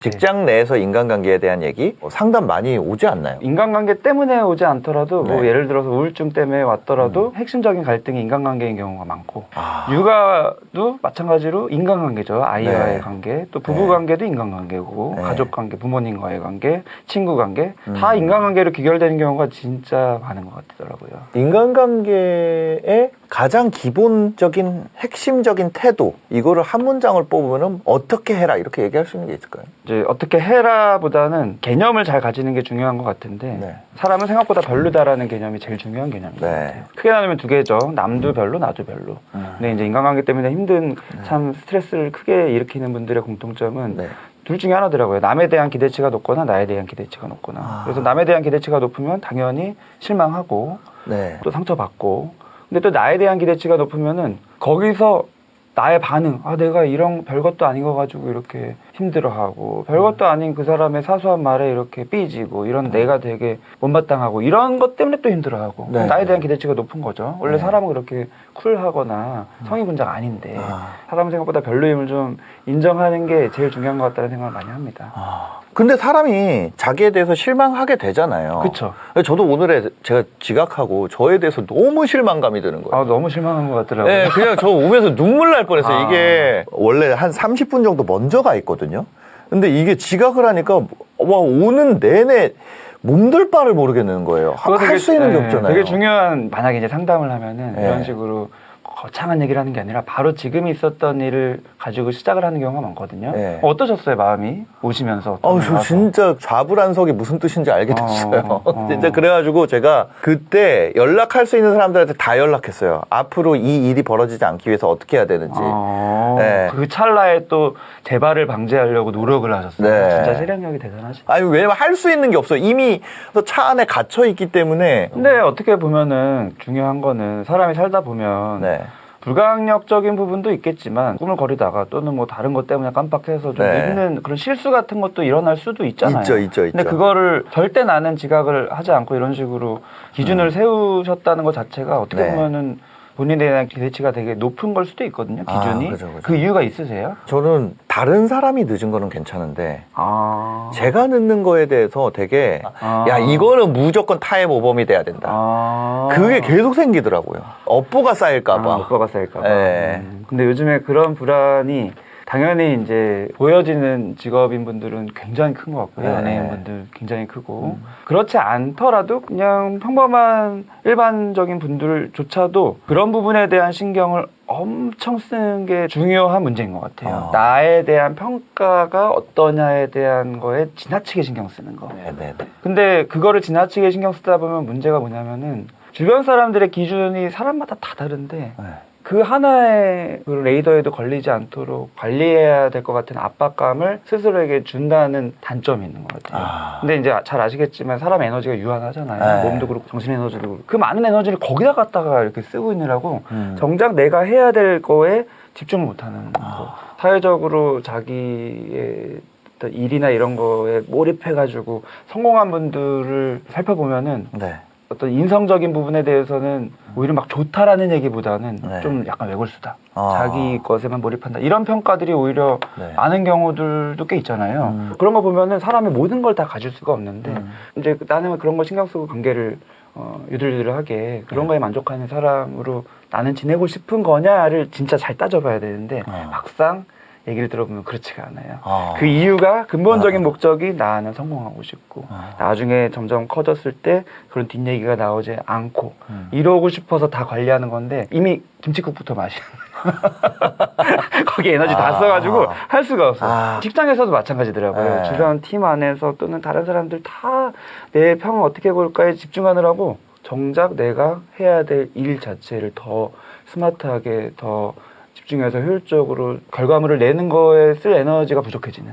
직장 내에서 인간관계에 대한 얘기 상담 많이 오지 않나요? 인간관계 때문에 오지 않더라도 네. 뭐 예를 들어서 우울증 때문에 왔더라도 핵심적인 갈등이 인간관계인 경우가 많고 육아도 마찬가지로 인간관계죠. 아이와의 네. 관계, 또 부부관계도 인간관계고 네. 가족관계, 부모님과의 관계, 친구관계 다 인간관계로 귀결되는 경우가 진짜 많은 것 같더라고요. 인간관계의 가장 기본적인 핵심적인 태도 이거를 한 문장을 뽑으면 어떻게 해라 이렇게 얘기할 수 있는 게 있을까요? 이제 어떻게 해라보다는 개념을 잘 가지는 게 중요한 것 같은데 네. 사람은 생각보다 별로다라는 개념이 제일 중요한 개념인 것 네. 같아요. 크게 나누면 두 개죠. 남도 별로, 나도 별로. 근데 이제 인간관계 때문에 힘든 참 스트레스를 크게 일으키는 분들의 공통점은 네. 둘 중에 하나더라고요. 남에 대한 기대치가 높거나 나에 대한 기대치가 높거나. 그래서 남에 대한 기대치가 높으면 당연히 실망하고 네. 또 상처받고, 근데 또 나에 대한 기대치가 높으면은 거기서 나의 반응, 내가 이런 별것도 아닌 거 가지고 이렇게 힘들어하고 별것도 아닌 그 사람의 사소한 말에 이렇게 삐지고 이런 내가 되게 못마땅하고 이런 것 때문에 또 힘들어하고 네. 나에 대한 기대치가 높은 거죠. 원래 네. 사람은 그렇게 쿨하거나 성의분장 아닌데 사람 생각보다 별로임을 좀 인정하는 게 제일 중요한 것 같다는 생각을 많이 합니다. 근데 사람이 자기에 대해서 실망하게 되잖아요. 그쵸. 저도 오늘에 제가 지각하고 저에 대해서 너무 실망감이 드는 거예요. 너무 실망한 것 같더라고요. 네, 그냥 저 오면서 눈물 날 뻔했어요. 이게 원래 한 30분 정도 먼저 가 있거든요. 근데 이게 지각을 하니까 와 오는 내내 몸둘 바를 모르겠는 거예요. 할 수 있는 게 없잖아요. 되게 중요한, 만약에 이제 상담을 하면은 네. 이런 식으로 거창한 얘기를 하는 게 아니라 바로 지금 있었던 일을 가지고 시작을 하는 경우가 많거든요. 네. 어떠셨어요, 마음이? 오시면서? 저 진짜 좌불안석이 무슨 뜻인지 알게 됐어요. 진짜 그래가지고 제가 그때 연락할 수 있는 사람들한테 다 연락했어요. 앞으로 이 일이 벌어지지 않기 위해서 어떻게 해야 되는지. 네. 그 찰나에 또 재발을 방지하려고 노력을 하셨어요. 네. 진짜 실행력이 대단하시죠. 아니 왜냐면 할 수 있는 게 없어요. 이미 차 안에 갇혀 있기 때문에. 근데 어떻게 보면은 중요한 거는 사람이 살다 보면 네. 불가항력적인 부분도 있겠지만 꿈을 거리다가 또는 뭐 다른 것 때문에 깜빡해서 좀 네. 늦는 그런 실수 같은 것도 일어날 수도 있잖아요. 있죠. 근데 그거를 절대 나는 지각을 하지 않고 이런 식으로 기준을 세우셨다는 것 자체가 어떻게 네. 보면은 본인에 대한 기대치가 되게 높은 걸 수도 있거든요. 기준이. 그죠. 그 이유가 있으세요? 저는 다른 사람이 늦은 거는 괜찮은데 아. 제가 늦는 거에 대해서 되게 야 이거는 무조건 타의 모범이 돼야 된다. 그게 계속 생기더라고요. 업보가 쌓일까 봐. 오빠가 쌓일까 봐. 네. 근데 요즘에 그런 불안이 당연히 이제 보여지는 직업인 분들은 굉장히 큰 것 같고요. 네. 연예인 분들 굉장히 크고. 그렇지 않더라도 그냥 평범한 일반적인 분들조차도 그런 부분에 대한 신경을 엄청 쓰는 게 중요한 문제인 것 같아요. 나에 대한 평가가 어떠냐에 대한 거에 지나치게 신경 쓰는 거. 네네. 근데 그거를 지나치게 신경 쓰다 보면 문제가 뭐냐면은 주변 사람들의 기준이 사람마다 다 다른데 그 하나의 그 레이더에도 걸리지 않도록 관리해야 될 것 같은 압박감을 스스로에게 준다는 단점이 있는 것 같아요. 근데 이제 잘 아시겠지만 사람 에너지가 유한하잖아요. 몸도 그렇고 정신 에너지도 그렇고. 그 많은 에너지를 거기다 갖다가 이렇게 쓰고 있느라고 정작 내가 해야 될 거에 집중을 못하는 거. 사회적으로 자기의 어떤 일이나 이런 거에 몰입해가지고 성공한 분들을 살펴보면은 어떤 인성적인 부분에 대해서는 오히려 막 좋다라는 얘기보다는 좀 약간 외골수다. 자기 것에만 몰입한다. 이런 평가들이 오히려 많은 경우들도 꽤 있잖아요. 그런 거 보면은 사람이 모든 걸 다 가질 수가 없는데 이제 나는 그런 거 신경 쓰고 관계를 유들유들하게 그런 거에 만족하는 사람으로 나는 지내고 싶은 거냐를 진짜 잘 따져봐야 되는데 막상 얘기를 들어보면 그렇지가 않아요. 그 이유가 근본적인 목적이 나는 성공하고 싶고 나중에 점점 커졌을 때 그런 뒷얘기가 나오지 않고 이러고 싶어서 다 관리하는 건데 이미 김치국부터 마시는 거기 에너지 다 써가지고 할 수가 없어. 직장에서도 마찬가지더라고요. 주변 팀 안에서 또는 다른 사람들 다 내 평을 어떻게 볼까에 집중하느라고 정작 내가 해야 될 일 자체를 더 스마트하게 더 집중해서 효율적으로 결과물을 내는 거에 쓸 에너지가 부족해지는.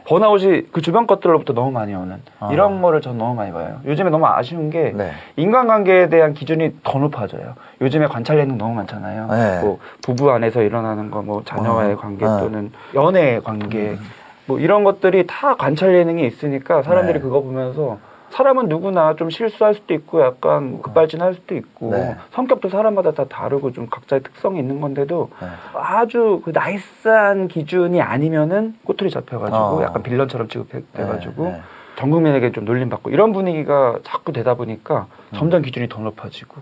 번아웃이 그 주변 것들로부터 너무 많이 오는 이런 거를 전 너무 많이 봐요. 요즘에 너무 아쉬운 게 인간관계에 대한 기준이 더 높아져요. 요즘에 관찰 예능 너무 많잖아요. 뭐 부부 안에서 일어나는 거, 뭐 자녀와의 관계 또는 연애 관계 뭐 이런 것들이 다 관찰 예능이 있으니까 사람들이 그거 보면서 사람은 누구나 좀 실수할 수도 있고 약간 급발진할 수도 있고 네. 성격도 사람마다 다 다르고 좀 각자의 특성이 있는 건데도 네. 아주 그 나이스한 기준이 아니면은 꼬투리 잡혀가지고 약간 빌런처럼 취급돼가지고 네. 전 국민에게 좀 놀림받고 이런 분위기가 자꾸 되다 보니까 점점 기준이 더 높아지고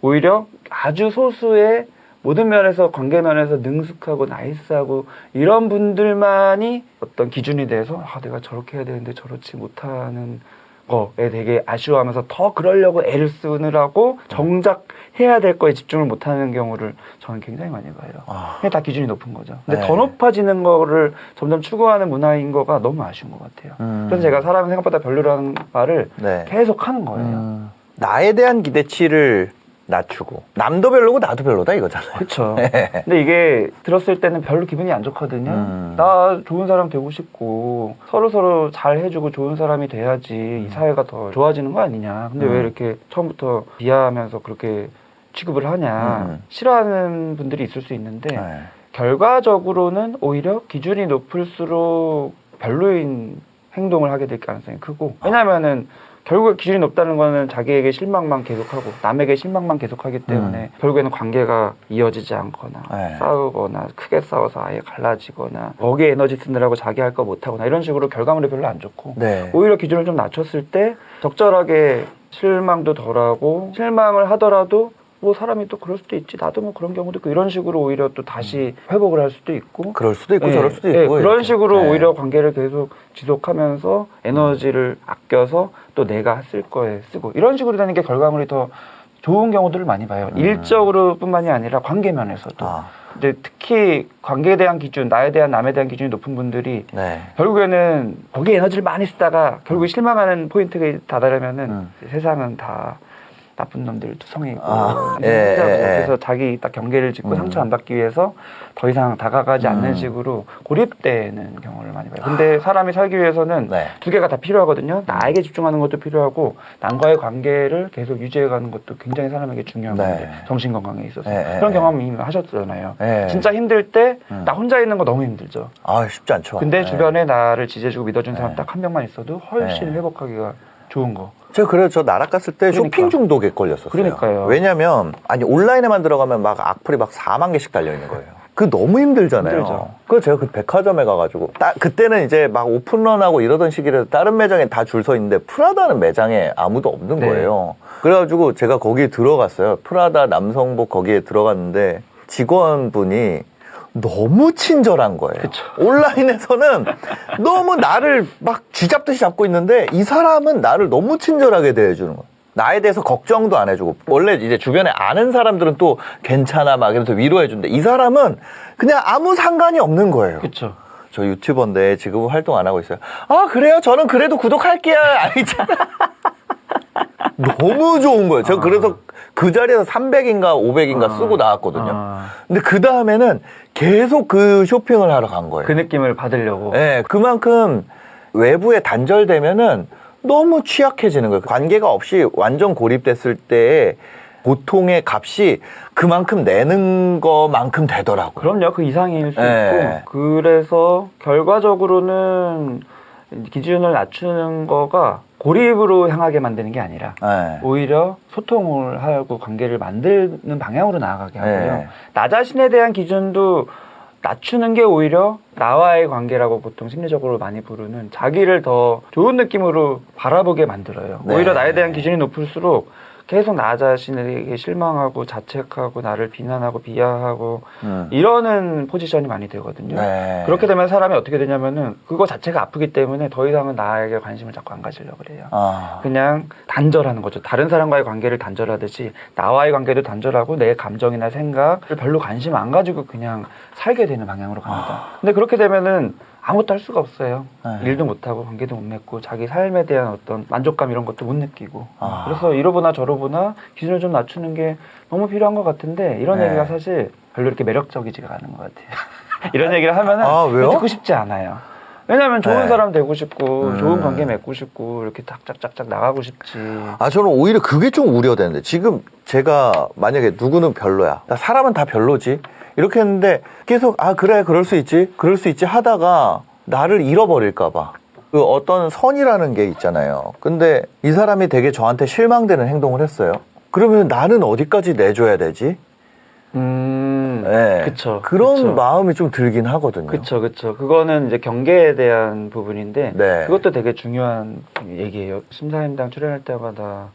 오히려 아주 소수의 모든 면에서 관계 면에서 능숙하고 나이스하고 이런 분들만이 어떤 기준이 돼서 내가 저렇게 해야 되는데 저렇지 못하는 거에 되게 아쉬워하면서 더 그러려고 애를 쓰느라고 정작 해야 될 거에 집중을 못하는 경우를 저는 굉장히 많이 봐요. 그게 다 기준이 높은 거죠. 근데 네. 더 높아지는 거를 점점 추구하는 문화인 거가 너무 아쉬운 것 같아요. 그래서 제가 사람은 생각보다 별로라는 말을 네. 계속 하는 거예요. 나에 대한 기대치를 낮추고 남도 별로고 나도 별로다 이거잖아요. 그렇죠. 근데 이게 들었을 때는 별로 기분이 안 좋거든요. 나 좋은 사람 되고 싶고 서로 잘 해주고 좋은 사람이 돼야지 이 사회가 더 좋아지는 거 아니냐. 근데 왜 이렇게 처음부터 비하하면서 그렇게 취급을 하냐. 싫어하는 분들이 있을 수 있는데 네. 결과적으로는 오히려 기준이 높을수록 별로인 행동을 하게 될 가능성이 크고 왜냐면은 결국에 기준이 높다는 거는 자기에게 실망만 계속하고 남에게 실망만 계속하기 때문에 결국에는 관계가 이어지지 않거나 네. 싸우거나 크게 싸워서 아예 갈라지거나 거기에 에너지 쓰느라고 자기 할 거 못하거나 이런 식으로 결과물이 별로 안 좋고 네. 오히려 기준을 좀 낮췄을 때 적절하게 실망도 덜하고 실망을 하더라도 뭐 사람이 또 그럴 수도 있지 나도 뭐 그런 경우도 있고 이런 식으로 오히려 또 다시 회복을 할 수도 있고 그럴 수도 있고 예, 저럴 수도 예, 있고 그런 이렇게. 식으로 네. 오히려 관계를 계속 지속하면서 에너지를 아껴서 또 내가 쓸 거에 쓰고 이런 식으로 되는 게 결과물이 더 좋은 경우들을 많이 봐요. 일적으로 뿐만이 아니라 관계 면에서도. 근데 특히 관계에 대한 기준, 나에 대한 남에 대한 기준이 높은 분들이 네. 결국에는 거기에 에너지를 많이 쓰다가 결국 실망하는 포인트에 다다르면은 세상은 다 나쁜 놈들 투성이고 그래서 자기 딱 경계를 짓고 상처 안 받기 위해서 더 이상 다가가지 않는 식으로 고립되는 경우를 많이 봐요. 근데 사람이 살기 위해서는 네. 두 개가 다 필요하거든요. 나에게 집중하는 것도 필요하고 남과의 관계를 계속 유지해가는 것도 굉장히 사람에게 중요한 네. 건데 정신건강에 있어서 네. 그런 경험 이미 하셨잖아요. 네. 진짜 힘들 때 나 혼자 있는 거 너무 힘들죠. 아 쉽지 않죠. 근데 네. 주변에 나를 지지해주고 믿어준 사람 네. 딱 한 명만 있어도 훨씬 네. 회복하기가 좋은 거. 제가 그래서 저 나락 갔을 때 그러니까. 쇼핑 중독에 걸렸었어요. 그러니까요. 왜냐면 아니 온라인에만 들어가면 막 악플이 막 4만 개씩 달려 있는 거예요. 그 너무 힘들잖아요. 힘들죠. 그래서 제가 그 백화점에 가가지고 그때는 이제 막 오픈런하고 이러던 시기라서 다른 매장에 다 줄 서 있는데 프라다는 매장에 아무도 없는 네. 거예요. 그래가지고 제가 거기에 들어갔어요. 프라다 남성복 거기에 들어갔는데 직원분이 너무 친절한 거예요. 그쵸. 온라인에서는 너무 나를 막 쥐잡듯이 잡고 있는데 이 사람은 나를 너무 친절하게 대해주는 거예요. 나에 대해서 걱정도 안 해주고 원래 이제 주변에 아는 사람들은 또 괜찮아 막 이러면서 위로해주는데 이 사람은 그냥 아무 상관이 없는 거예요. 그렇죠. 저 유튜버인데 지금 활동 안 하고 있어요. 아 그래요? 저는 그래도 구독할게요. 아니잖아. 너무 좋은 거예요. 제가 그래서 그 자리에서 300인가 500인가 쓰고 나왔거든요. 근데 그 다음에는 계속 그 쇼핑을 하러 간 거예요. 그 느낌을 받으려고. 네, 그만큼 외부에 단절되면은 너무 취약해지는 거예요. 관계가 없이 완전 고립됐을 때 보통의 값이 그만큼 내는 것만큼 되더라고요. 그럼요. 그 이상일 수 네. 있고. 그래서 결과적으로는 기준을 낮추는 거가 고립으로 향하게 만드는 게 아니라 네. 오히려 소통을 하고 관계를 만드는 방향으로 나아가게 하고요. 네. 나 자신에 대한 기준도 낮추는 게 오히려 나와의 관계라고 보통 심리적으로 많이 부르는 자기를 더 좋은 느낌으로 바라보게 만들어요. 네. 오히려 나에 대한 기준이 높을수록 계속 나 자신에게 실망하고 자책하고 나를 비난하고 비하하고 이러는 포지션이 많이 되거든요. 네. 그렇게 되면 사람이 어떻게 되냐면은 그거 자체가 아프기 때문에 더 이상은 나에게 관심을 자꾸 안 가지려고 그래요. 그냥 단절하는 거죠. 다른 사람과의 관계를 단절하듯이 나와의 관계도 단절하고 내 감정이나 생각을 별로 관심 안 가지고 그냥 살게 되는 방향으로 갑니다. 근데 그렇게 되면은 아무것도 할 수가 없어요. 네. 일도 못하고 관계도 못 맺고 자기 삶에 대한 어떤 만족감 이런 것도 못 느끼고 그래서 이러보나 저러보나 기준을 좀 낮추는 게 너무 필요한 것 같은데 이런 네. 얘기가 사실 별로 이렇게 매력적이지가 않은 것 같아요. 이런 얘기를 하면은 왜요? 듣고 싶지 않아요. 왜냐하면 좋은 네. 사람 되고 싶고 좋은 관계 맺고 싶고 이렇게 짝짝짝짝 나가고 싶지. 저는 오히려 그게 좀 우려되는데 지금 제가 만약에 누구는 별로야. 나 사람은 다 별로지. 이렇게 했는데 계속 그래 그럴 수 있지 하다가 나를 잃어버릴까 봐. 그 어떤 선이라는 게 있잖아요. 근데 이 사람이 되게 저한테 실망되는 행동을 했어요. 그러면 나는 어디까지 내줘야 되지? 네. 그쵸. 그런 그쵸. 마음이 좀 들긴 하거든요. 그쵸. 그거는 이제 경계에 대한 부분인데, 네. 그것도 되게 중요한 얘기예요. 심사임당 출연할 때마다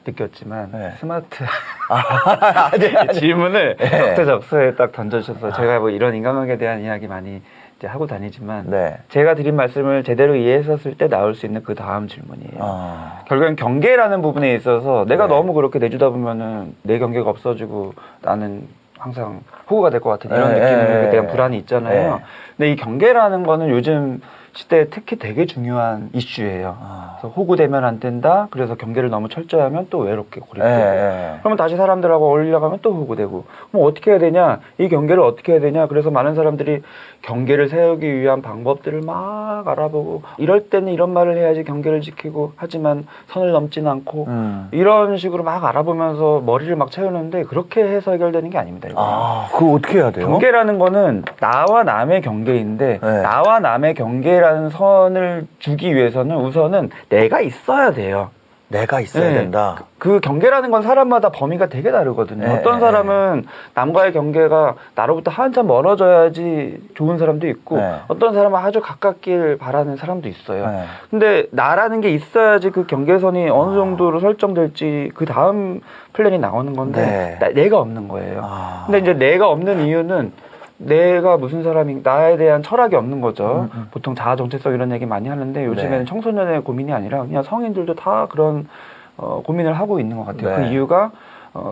느꼈지만, 네. 스마트 아니. 질문을 네. 적재적소에 딱 던져주셔서 제가 뭐 이런 인간관계에 대한 이야기 많이 이제 하고 다니지만, 네. 제가 드린 말씀을 제대로 이해했었을 때 나올 수 있는 그 다음 질문이에요. 결국엔 경계라는 부분에 있어서 내가 네. 너무 그렇게 내주다 보면은 내 경계가 없어지고 나는 항상 호구가 될 것 같은 이런 느낌에 대한 불안이 있잖아요. 근데 이 경계라는 거는 요즘 시대에 특히 되게 중요한 이슈예요. 그래서 호구되면 안 된다. 그래서 경계를 너무 철저히 하면 또 외롭게 고립되고. 그러면 다시 사람들하고 어울리려고 하면 또 호구되고. 그럼 어떻게 해야 되냐? 이 경계를 어떻게 해야 되냐? 그래서 많은 사람들이 경계를 세우기 위한 방법들을 막 알아보고 이럴 때는 이런 말을 해야지 경계를 지키고 하지만 선을 넘지는 않고 이런 식으로 막 알아보면서 머리를 막 채우는데 그렇게 해서 해결되는 게 아닙니다. 이거는. 그거 어떻게 해야 돼요? 경계라는 거는 나와 남의 경계인데 네. 나와 남의 경계라는 선을 주기 위해서는 우선은 내가 있어야 돼요. 내가 있어야 된다. 그 경계라는 건 사람마다 범위가 되게 다르거든요. 어떤 사람은 남과의 경계가 나로부터 한참 멀어져야지 좋은 사람도 있고 어떤 사람은 아주 가깝길 바라는 사람도 있어요. 근데 나라는 게 있어야지 그 경계선이 어느 정도로 설정될지 그 다음 플랜이 나오는 건데 내가 없는 거예요. 근데 이제 내가 없는 이유는 내가 무슨 사람인 나에 대한 철학이 없는 거죠. 보통 자아 정체성 이런 얘기 많이 하는데 요즘에는 청소년의 고민이 아니라 그냥 성인들도 다 그런 고민을 하고 있는 것 같아요. 그 이유가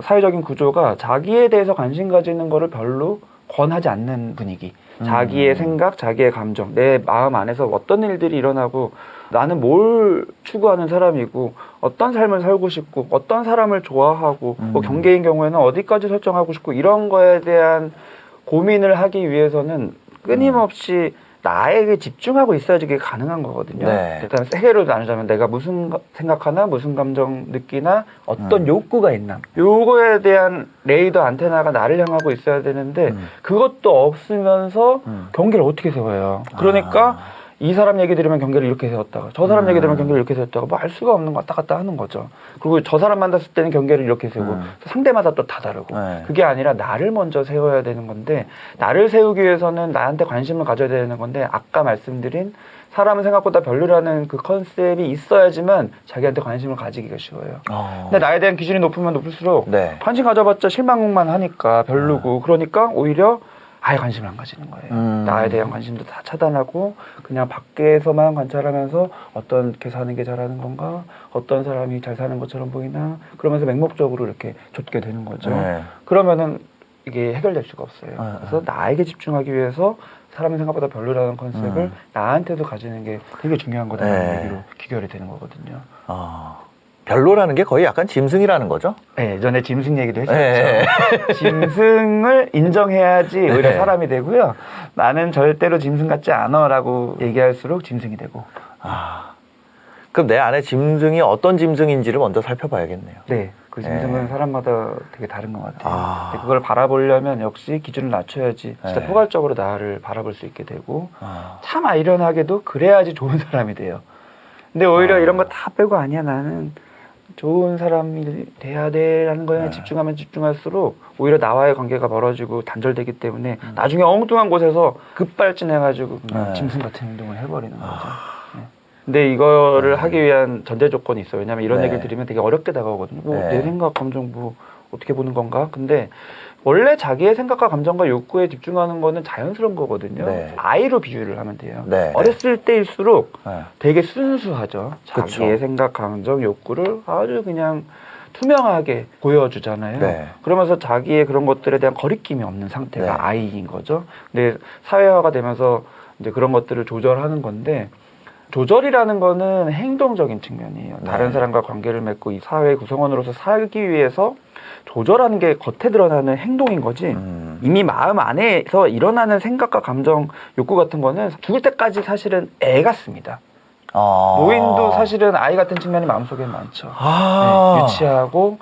사회적인 구조가 자기에 대해서 관심 가지는 거를 별로 권하지 않는 분위기. 자기의 생각, 자기의 감정, 내 마음 안에서 어떤 일들이 일어나고 나는 뭘 추구하는 사람이고 어떤 삶을 살고 싶고 어떤 사람을 좋아하고 뭐 경계인 경우에는 어디까지 설정하고 싶고 이런 거에 대한 고민을 하기 위해서는 끊임없이 나에게 집중하고 있어야지 그게 가능한 거거든요. 일단 세 개로 나누자면 내가 무슨 생각하나 무슨 감정 느끼나 어떤 욕구가 있나 요거에 대한 레이더 안테나가 나를 향하고 있어야 되는데 그것도 없으면서 경계를 어떻게 세워요. 그러니까 이 사람 얘기 들으면 경계를 이렇게 세웠다가 저 사람 얘기 들으면 경계를 이렇게 세웠다가 뭐 알 수가 없는 거 왔다 갔다 하는 거죠. 그리고 저 사람 만났을 때는 경계를 이렇게 세우고 상대마다 또 다 다르고 그게 아니라 나를 먼저 세워야 되는 건데 나를 세우기 위해서는 나한테 관심을 가져야 되는 건데 아까 말씀드린 사람은 생각보다 별로라는 그 컨셉이 있어야지만 자기한테 관심을 가지기가 쉬워요. 근데 나에 대한 기준이 높으면 높을수록 관심 가져봤자 실망만 하니까 별로고 그러니까 오히려 아예 관심을 안 가지는 거예요. 나에 대한 관심도 다 차단하고 그냥 밖에서만 관찰하면서 어떻게 사는 게 잘하는 건가 어떤 사람이 잘 사는 것처럼 보이나 그러면서 맹목적으로 이렇게 좇게 되는 거죠. 그러면은 이게 해결될 수가 없어요. 그래서 나에게 집중하기 위해서 사람은 생각보다 별로라는 컨셉을 나한테도 가지는 게 되게 중요한 거다라는 얘기로 귀결이 되는 거거든요. 별로라는 게 거의 약간 짐승이라는 거죠? 네, 예전에 짐승 얘기도 했었죠. 짐승을 인정해야지 오히려 사람이 되고요. 나는 절대로 짐승 같지 않아라고 얘기할수록 짐승이 되고. 그럼 내 안에 짐승이 어떤 짐승인지를 먼저 살펴봐야겠네요. 네, 그 짐승은 사람마다 되게 다른 것 같아요. 근데 그걸 바라보려면 역시 기준을 낮춰야지 진짜 포괄적으로 나를 바라볼 수 있게 되고 참 아이러니하게도 그래야지 좋은 사람이 돼요. 근데 오히려 이런 거 다 빼고 아니야 나는 좋은 사람이 돼야 돼라는 거에 집중하면 집중할수록 오히려 나와의 관계가 멀어지고 단절되기 때문에 나중에 엉뚱한 곳에서 급발진해가지고 짐승 같은 행동을 해버리는 거죠. 근데 이거를 하기 위한 전제 조건이 있어요. 왜냐하면 이런 얘기를 들으면 되게 어렵게 다가오거든요. 뭐 내 생각, 감정 뭐 어떻게 보는 건가? 근데 원래 자기의 생각과 감정과 욕구에 집중하는 거는 자연스러운 거거든요. 아이로 비유를 하면 돼요. 어렸을 때일수록 되게 순수하죠. 자기의 생각, 감정, 욕구를 아주 그냥 투명하게 보여주잖아요. 그러면서 자기의 그런 것들에 대한 거리낌이 없는 상태가 아이인 거죠. 근데 사회화가 되면서 이제 그런 것들을 조절하는 건데 조절이라는 거는 행동적인 측면이에요. 다른 사람과 관계를 맺고 이 사회 구성원으로서 살기 위해서 조절하는 게 겉에 드러나는 행동인 거지 이미 마음 안에서 일어나는 생각과 감정, 욕구 같은 거는 죽을 때까지 사실은 애 같습니다. 노인도 사실은 아이 같은 측면이 마음속에 많죠. 유치하고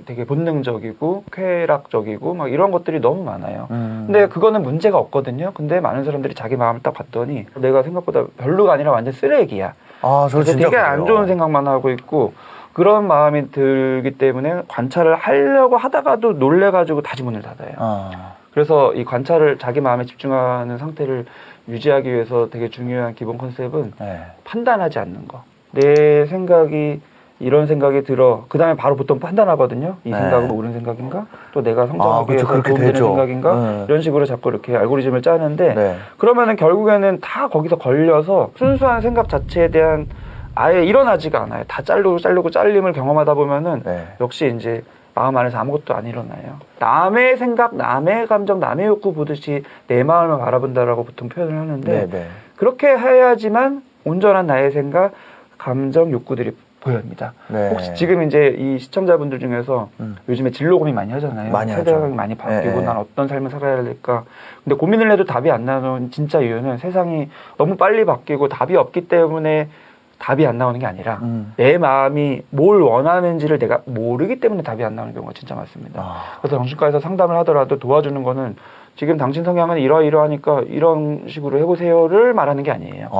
되게 본능적이고 쾌락적이고 막 이런 것들이 너무 많아요. 근데 그거는 문제가 없거든요. 근데 많은 사람들이 자기 마음을 딱 봤더니 내가 생각보다 별로가 아니라 완전 쓰레기야. 아, 저 그래서 진짜 되게 그래요. 안 좋은 생각만 하고 있고 그런 마음이 들기 때문에 관찰을 하려고 하다가도 놀래가지고 다시 문을 닫아요. 그래서 이 관찰을 자기 마음에 집중하는 상태를 유지하기 위해서 되게 중요한 기본 컨셉은 네. 판단하지 않는 거. 내 생각이 이런 생각이 들어. 그 다음에 바로 보통 판단하거든요. 이 네. 생각은 옳은 생각인가? 또 내가 성장하기 그렇죠. 위해서 그렇게 도움되는 되죠. 생각인가? 네. 이런 식으로 자꾸 이렇게 알고리즘을 짜는데 네. 그러면은 결국에는 다 거기서 걸려서 순수한 생각 자체에 대한 아예 일어나지가 않아요. 다 자르고 잘림을 경험하다 보면은 네. 역시 이제 마음 안에서 아무것도 안 일어나요. 남의 생각, 남의 감정, 남의 욕구 보듯이 내 마음을 바라본다라고 보통 표현을 하는데 네, 네. 그렇게 해야지만 온전한 나의 생각, 감정, 욕구들이 보여집니다. 네. 혹시 지금 이제 이 시청자분들 중에서 요즘에 진로 고민 많이 하잖아요. 많이 세대가 하죠. 많이 바뀌고 네, 난 어떤 삶을 살아야 될까. 근데 고민을 해도 답이 안 나오는 진짜 이유는 세상이 너무 빨리 바뀌고 답이 없기 때문에 답이 안 나오는 게 아니라 내 마음이 뭘 원하는지를 내가 모르기 때문에 답이 안 나오는 경우가 진짜 많습니다. 그래서 정신과에서 상담을 하더라도 도와주는 거는 지금 당신 성향은 이러이러하니까 이런 식으로 해보세요를 말하는 게 아니에요.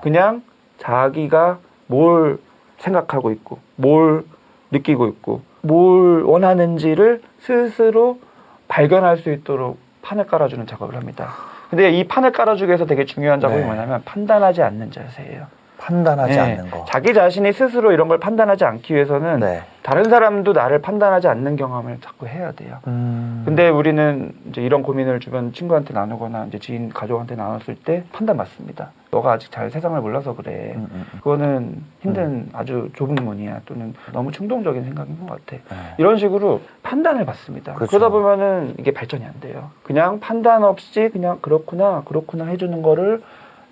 그냥 자기가 뭘 생각하고 있고 뭘 느끼고 있고 뭘 원하는지를 스스로 발견할 수 있도록 판을 깔아주는 작업을 합니다. 근데 이 판을 깔아주기 위해서 되게 중요한 작업이 네. 뭐냐면 판단하지 않는 자세예요. 판단하지 네. 않는 거. 자기 자신이 스스로 이런 걸 판단하지 않기 위해서는 네. 다른 사람도 나를 판단하지 않는 경험을 자꾸 해야 돼요. 근데 우리는 이제 이런 고민을 주변 친구한테 나누거나 이제 지인 가족한테 나눴을 때 판단받습니다. 너가 아직 잘 세상을 몰라서 그래. 그거는 힘든 아주 좁은 문이야. 또는 너무 충동적인 생각인 것 같아. 이런 식으로 판단을 받습니다. 그렇죠. 그러다 보면은 이게 발전이 안 돼요. 그냥 판단 없이 그냥 그렇구나 해주는 거를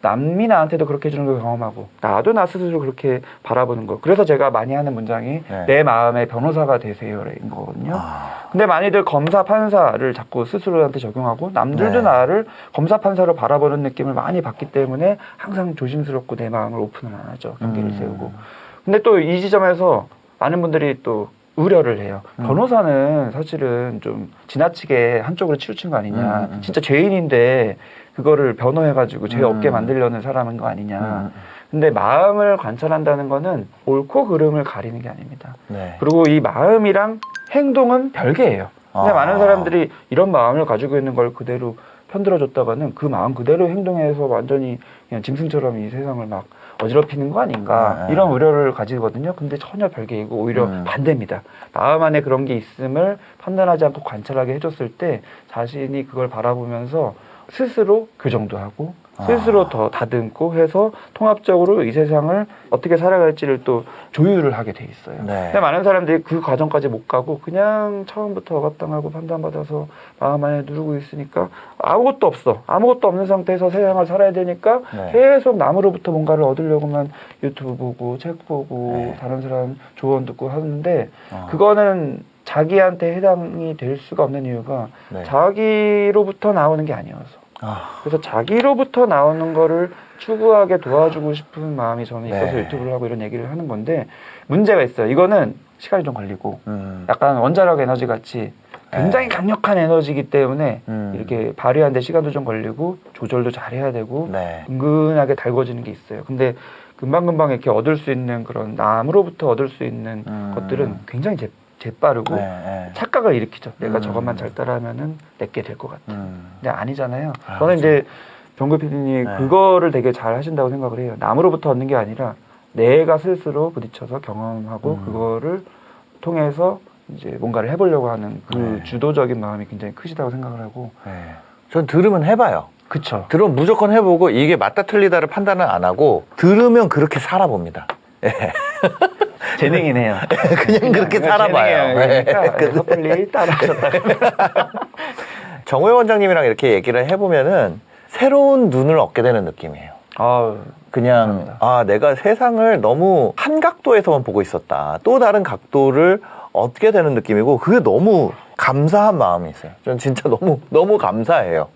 남이 나한테도 그렇게 해주는 걸 경험하고 나도 나 스스로 그렇게 바라보는 거. 그래서 제가 많이 하는 문장이 네. 내 마음의 변호사가 되세요인 거거든요. 근데 많이들 검사 판사를 자꾸 스스로한테 적용하고 남들도 네. 나를 검사 판사로 바라보는 느낌을 많이 받기 때문에 항상 조심스럽고 내 마음을 오픈을 안 하죠. 경계를 세우고. 근데 또 이 지점에서 많은 분들이 또 우려를 해요. 변호사는 사실은 좀 지나치게 한쪽으로 치우친 거 아니냐. 진짜 죄인인데 그거를 변호해가지고 죄 없게 만들려는 사람인 거 아니냐. 근데 마음을 관찰한다는 거는 옳고 그름을 가리는 게 아닙니다. 네. 그리고 이 마음이랑 행동은 별개예요. 근데 많은 사람들이 이런 마음을 가지고 있는 걸 그대로 편들어줬다가는 그 마음 그대로 행동해서 완전히 그냥 짐승처럼 이 세상을 막 어지럽히는 거 아닌가 이런 우려를 가지거든요. 근데 전혀 별개이고 오히려 반대입니다. 마음 안에 그런 게 있음을 판단하지 않고 관찰하게 해줬을 때 자신이 그걸 바라보면서 스스로 교정도 하고 스스로 더 다듬고 해서 통합적으로 이 세상을 어떻게 살아갈지를 또 조율을 하게 돼 있어요. 네. 근데 많은 사람들이 그 과정까지 못 가고 그냥 처음부터 억압당하고 판단받아서 마음 안에 누르고 있으니까 아무것도 없어. 아무것도 없는 상태에서 세상을 살아야 되니까 네. 계속 남으로부터 뭔가를 얻으려고만 유튜브 보고 책 보고 네. 다른 사람 조언 듣고 하는데 그거는 자기한테 해당이 될 수가 없는 이유가 네. 자기로부터 나오는 게 아니어서. 그래서 자기로부터 나오는 거를 추구하게 도와주고 싶은 마음이 저는 있어서 네. 유튜브를 하고 이런 얘기를 하는 건데 문제가 있어요. 이거는 시간이 좀 걸리고 약간 원자력 에너지 같이 굉장히 강력한 에너지이기 때문에 이렇게 발휘하는데 시간도 좀 걸리고 조절도 잘 해야 되고 네. 은근하게 달궈지는 게 있어요. 근데 금방금방 이렇게 얻을 수 있는 그런 남으로부터 얻을 수 있는 것들은 굉장히 재빠르고 착각을 일으키죠. 내가 저것만 잘 따라하면은 내게 될 것 같아. 근데 아니잖아요. 저는 이제 병구 PD님이 그거를 되게 잘 하신다고 생각을 해요. 남으로부터 얻는 게 아니라 내가 스스로 부딪혀서 경험하고 그거를 통해서 이제 뭔가를 해보려고 하는 그 주도적인 마음이 굉장히 크시다고 생각을 하고. 전 들으면 해봐요. 그쵸. 들으면 무조건 해보고 이게 맞다 틀리다를 판단은 안 하고 들으면 그렇게 살아봅니다. 재능이네요. 그냥 그렇게 살아봐요. 그러니까 섣불리 따라하셨다가. 정호영 원장님이랑 이렇게 얘기를 해보면은 새로운 눈을 얻게 되는 느낌이에요. 그냥 내가 세상을 너무 한 각도에서만 보고 있었다. 또 다른 각도를 얻게 되는 느낌이고 그게 너무 감사한 마음이 있어요. 전 진짜 너무 감사해요.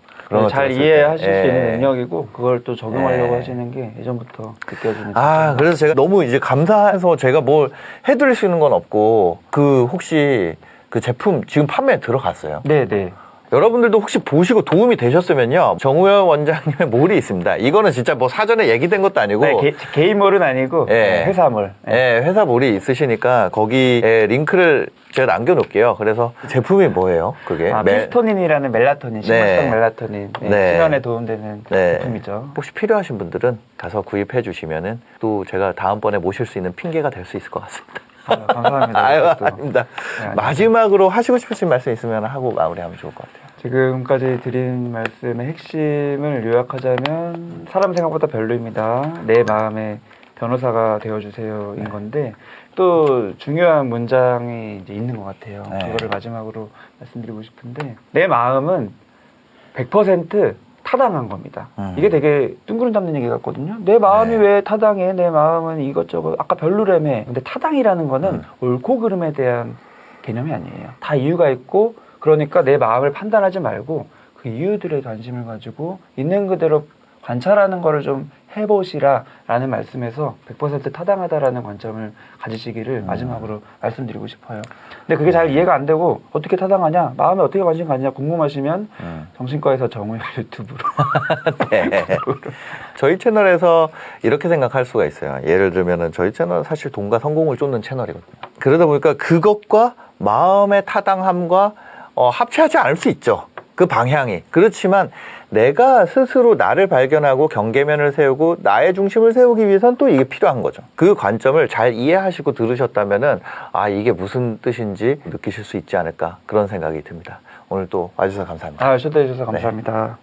잘 이해하실 수 있는 능력이고 그걸 또 적용하려고 하시는 게 예전부터 느껴지는. 그래서 제가 너무 이제 감사해서 제가 뭘 해드릴 수 있는 건 없고 그 혹시 그 제품 지금 판매에 들어갔어요? 네네. 여러분들도 혹시 보시고 도움이 되셨으면요. 정우영 원장님의 몰이 있습니다. 이거는 진짜 뭐 사전에 얘기된 것도 아니고 네, 개인몰은 아니고 예. 회사몰. 예, 회사 몰이 있으시니까 거기에 링크를 제가 남겨놓을게요. 그래서 제품이 뭐예요? 그게 피스토닌이라는 멜라토닌, 식물성 멜라토닌 네. 수면에 도움되는 네. 제품이죠. 혹시 필요하신 분들은 가서 구입해 주시면은 또 제가 다음번에 모실 수 있는 핑계가 될 수 있을 것 같습니다. 감사합니다. 아유, 이것도. 아닙니다. 네, 마지막으로 하시고 싶으신 말씀 있으면 하고 마무리하면 좋을 것 같아요. 지금까지 드린 말씀의 핵심을 요약하자면 사람 생각보다 별로입니다. 내 마음의 변호사가 되어주세요인 건데 또 중요한 문장이 이제 있는 것 같아요. 네. 그거를 마지막으로 말씀드리고 싶은데 내 마음은 100% 타당한 겁니다. 이게 되게 뜬구름 잡는 얘기 같거든요. 내 마음이 네. 왜 타당해? 내 마음은 이것저것 아까 별로라며. 근데 타당이라는 거는 옳고 그름에 대한 개념이 아니에요. 다 이유가 있고 그러니까 내 마음을 판단하지 말고 그 이유들에 관심을 가지고 있는 그대로 관찰하는 거를 좀 해보시라라는 말씀에서 100% 타당하다라는 관점을 가지시기를 마지막으로 말씀드리고 싶어요. 근데 그게 잘 이해가 안 되고 어떻게 타당하냐, 마음에 어떻게 관심 갖냐 궁금하시면 정신과에서 정우영 유튜브로 네. 저희 채널에서 이렇게 생각할 수가 있어요. 예를 들면은 저희 채널은 사실 돈과 성공을 쫓는 채널이거든요. 그러다 보니까 그것과 마음의 타당함과 합치하지 않을 수 있죠. 그 방향이. 그렇지만 내가 스스로 나를 발견하고 경계면을 세우고 나의 중심을 세우기 위해선 또 이게 필요한 거죠. 그 관점을 잘 이해하시고 들으셨다면은 아, 이게 무슨 뜻인지 느끼실 수 있지 않을까 그런 생각이 듭니다. 오늘 또 와주셔서 감사합니다. 초대해 주셔서 감사합니다.